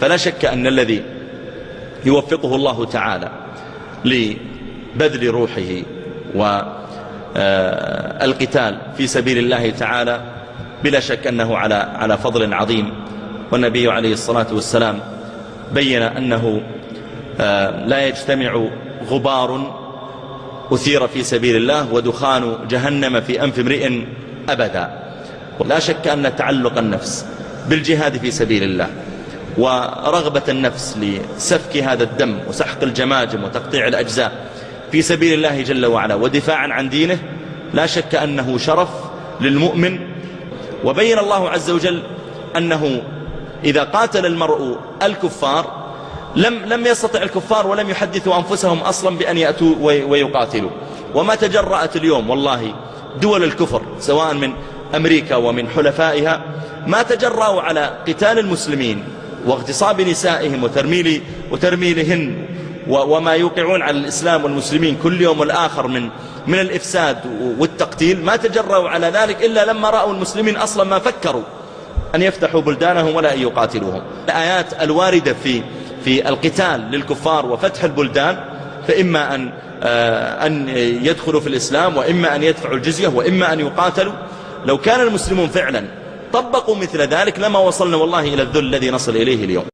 فلا شك أن الذي يوفقه الله تعالى لبذل روحه والقتال في سبيل الله تعالى بلا شك أنه على فضل عظيم. والنبي عليه الصلاة والسلام بين أنه لا يجتمع غبار أثير في سبيل الله ودخان جهنم في أنف امرئ أبدا. لا شك أن تعلق النفس بالجهاد في سبيل الله ورغبة النفس لسفك هذا الدم وسحق الجماجم وتقطيع الأجزاء في سبيل الله جل وعلا ودفاعا عن دينه لا شك أنه شرف للمؤمن. وبين الله عز وجل أنه إذا قاتل المرء الكفار لم يستطع الكفار ولم يحدثوا أنفسهم أصلا بأن يأتوا ويقاتلوا. وما تجرأت اليوم والله دول الكفر سواء من أمريكا ومن حلفائها ما تجرأوا على قتال المسلمين واغتصاب نسائهم وترميلهن وما يوقعون على الإسلام والمسلمين كل يوم والآخر من الإفساد والتقتيل. ما تجرأوا على ذلك إلا لما رأوا المسلمين أصلا ما فكروا أن يفتحوا بلدانهم ولا أن يقاتلوهم. الآيات الواردة في القتال للكفار وفتح البلدان فإما أن يدخلوا في الإسلام وإما أن يدفعوا الجزية وإما أن يقاتلوا. لو كان المسلمون فعلا طبقوا مثل ذلك لما وصلنا والله إلى الذل الذي نصل إليه اليوم.